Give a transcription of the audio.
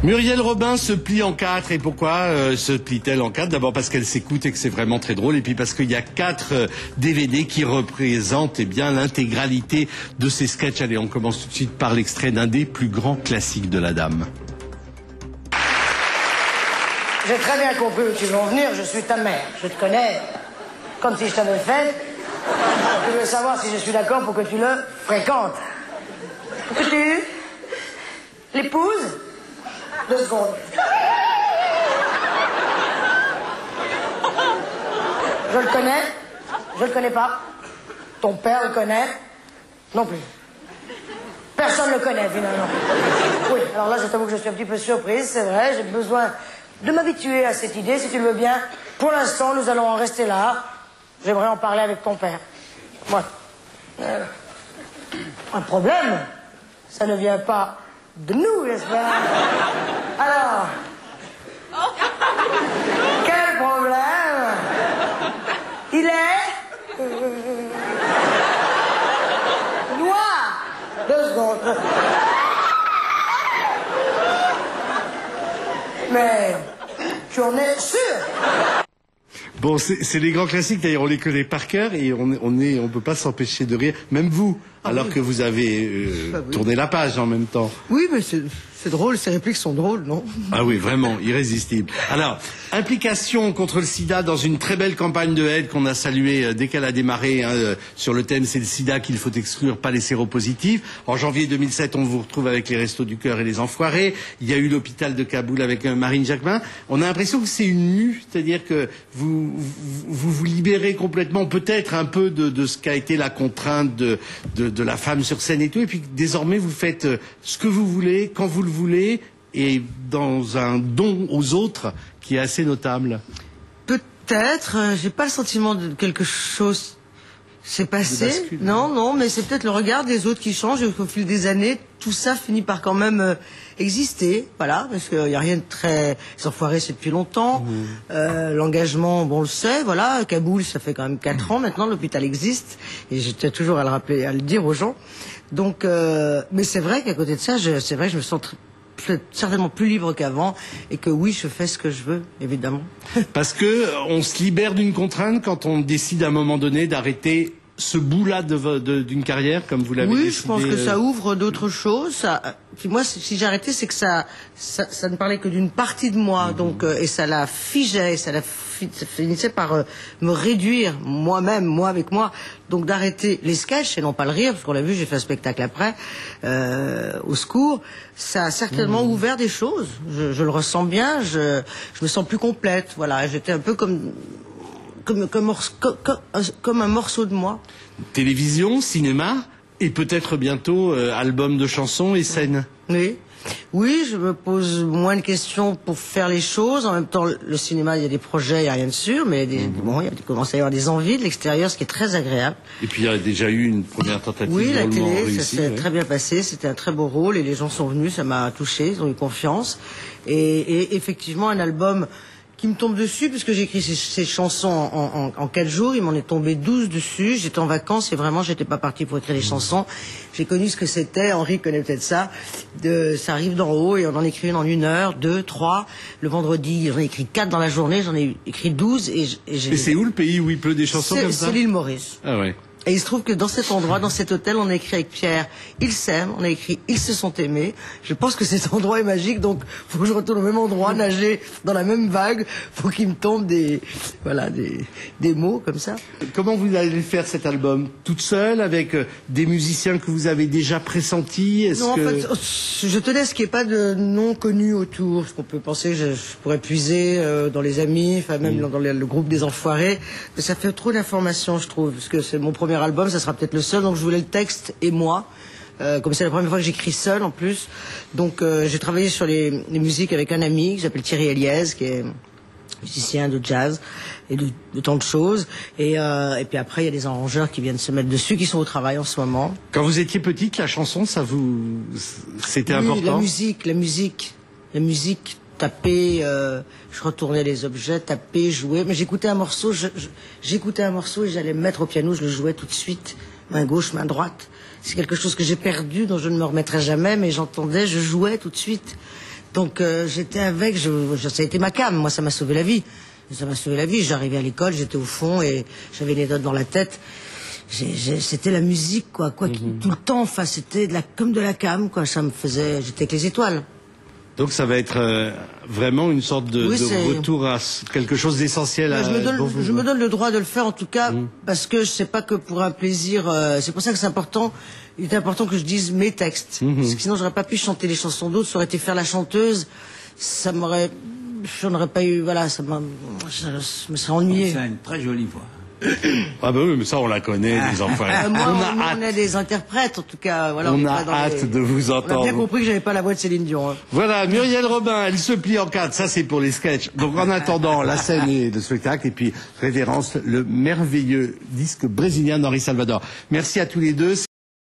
Muriel Robin se plie en quatre. Et pourquoi se plie-t-elle en quatre? D'abord parce qu'elle s'écoute et que c'est vraiment très drôle. Et puis parce qu'il y a 4 DVD qui représentent l'intégralité de ces sketchs. Allez, on commence tout de suite par l'extrait d'un des plus grands classiques de la dame. J'ai très bien compris où tu veux en venir. Je suis ta mère. Je te connais comme si je t'avais fait. Tu veux savoir si je suis d'accord pour que tu le fréquentes. Pour que tu l'épouses. 2 secondes. Je le connais. Je le connais pas. Ton père le connaît. Non plus. Personne le connaît, finalement. Oui, alors là, je t'avoue que je suis un petit peu surprise, c'est vrai. J'ai besoin de m'habituer à cette idée, si tu le veux bien. Pour l'instant, nous allons en rester là. J'aimerais en parler avec ton père. Moi. Un problème, ça ne vient pas de nous, n'est-ce pas? Alors, quel problème? Il est noir. 2 secondes. Mais tu en es sûr? Bon, c'est les grands classiques, d'ailleurs, on les connaît par cœur et on peut pas s'empêcher de rire, même vous, alors que vous avez tourné la page en même temps. Oui, mais c'est drôle, ces répliques sont drôles, non? Ah oui, vraiment, irrésistible. Alors, implication contre le sida dans une très belle campagne de aide qu'on a saluée dès qu'elle a démarré, sur le thème « C'est le sida qu'il faut exclure, pas les séropositifs ». En janvier 2007, on vous retrouve avec les Restos du Cœur et les Enfoirés. Il y a eu l'hôpital de Kaboul avec Marine Jacquemin. On a l'impression que c'est une mue, c'est-à-dire que vous libérez complètement peut-être un peu de ce qu'a été la contrainte de la femme sur scène et tout, et puis désormais vous faites ce que vous voulez, quand vous le voulez, et dans un don aux autres qui est assez notable. Peut-être, j'ai pas le sentiment de quelque chose s'est passé. Non, mais c'est peut-être le regard des autres qui change, et au fil des années, tout ça finit par quand même exister, voilà, parce qu'il n'y a rien de très... Les Enfoirés, c'est depuis longtemps. L'engagement, bon, on le sait, voilà. Kaboul, ça fait quand même 4 ans maintenant, l'hôpital existe, et j'étais toujours à le rappeler, à le dire aux gens. Donc, mais c'est vrai qu'à côté de ça, c'est vrai que je me sens certainement plus libre qu'avant, et que oui, je fais ce que je veux, évidemment. Parce que on se libère d'une contrainte quand on décide à un moment donné d'arrêter ce bout-là d'une carrière, comme vous l'avez décidé. Oui, je pense que ça ouvre d'autres choses. Puis moi, si j'ai arrêté, c'est que ça ne parlait que d'une partie de moi, donc et ça la figeait, ça finissait par me réduire moi-même, moi avec moi. Donc d'arrêter les sketchs et non pas le rire, parce qu'on l'a vu, j'ai fait un spectacle après, au secours. Ça a certainement ouvert des choses. Je le ressens bien. Je me sens plus complète. Voilà, j'étais un peu comme un morceau de moi. Télévision, cinéma, et peut-être bientôt album de chansons et scènes. Oui, je me pose moins de questions pour faire les choses. En même temps, le cinéma, il y a des projets, il n'y a rien de sûr, mais bon, il commence à y avoir des envies de l'extérieur, ce qui est très agréable. Et puis il y a déjà eu une première tentative de drôlement réussie. Oui, la télé, ça s'est très bien passé, c'était un très beau rôle, et les gens sont venus, ça m'a touché, ils ont eu confiance. Et effectivement, un album qui me tombe dessus, puisque j'ai écrit ces chansons en 4 jours, il m'en est tombé 12 dessus, j'étais en vacances et vraiment j'étais pas partie pour écrire les chansons. J'ai connu ce que c'était, Henri connaît peut-être ça, ça arrive d'en haut et on en écrit une en 1 heure, 2, 3, le vendredi j'en ai écrit 4 dans la journée, j'en ai écrit 12 et c'est où le pays où il pleut des chansons comme ça? C'est l'île Maurice. Ah ouais. Et il se trouve que dans cet endroit, dans cet hôtel, on a écrit avec Pierre, ils s'aiment, on a écrit ils se sont aimés. Je pense que cet endroit est magique, donc faut que je retourne au même endroit, nager dans la même vague, pour qu'il me tombe des mots comme ça. Comment vous allez faire cet album? Toute seule, avec des musiciens que vous avez déjà pressentis? Non, en fait, je tenais à ce qu'il n'y ait pas de nom connu autour, parce qu'on peut penser que je pourrais puiser dans les amis, enfin même dans le groupe des Enfoirés, mais ça fait trop d'informations, je trouve, parce que c'est mon premier album, ça sera peut-être le seul, donc je voulais le texte et moi, comme c'est la première fois que j'écris seul en plus, donc j'ai travaillé sur les musiques avec un ami qui s'appelle Thierry Eliès, qui est musicien de jazz et de tant de choses, et puis après il y a des arrangeurs qui viennent se mettre dessus, qui sont au travail en ce moment. Quand vous étiez petite, la chanson, c'était important? La musique, taper, je retournais les objets, taper, jouer, mais j'écoutais un morceau, j'écoutais un morceau et j'allais me mettre au piano, je le jouais tout de suite, main gauche, main droite. C'est quelque chose que j'ai perdu, dont je ne me remettrai jamais, mais j'entendais, je jouais tout de suite. Donc j'étais avec, ça a été ma came, moi ça m'a sauvé la vie. Ça m'a sauvé la vie, j'arrivais à l'école, j'étais au fond et j'avais les notes dans la tête. C'était la musique, quoi, tout le temps, enfin c'était comme de la came, quoi, ça me faisait, j'étais avec les étoiles. Donc ça va être vraiment une sorte de retour à quelque chose d'essentiel. Je me donne le droit de le faire en tout cas, parce que je sais pas que pour un plaisir, c'est pour ça que c'est important. Il est important que je dise mes textes, parce que sinon j'aurais pas pu chanter les chansons d'autres, ça aurait été faire la chanteuse, j'en aurais pas eu, voilà, je me serais ennuyé. C'est une très jolie voix. Ah bah oui, mais ça on la connaît, les enfants. On est des interprètes, en tout cas. Voilà, on a hâte de vous entendre. On a bien compris que j'avais pas la voix de Céline Dion. Hein. Voilà, Muriel Robin, elle se plie en quatre, ça c'est pour les sketchs. Donc en attendant, la scène est de spectacle, et puis révérence, le merveilleux disque brésilien d'Henri Salvador. Merci à tous les deux.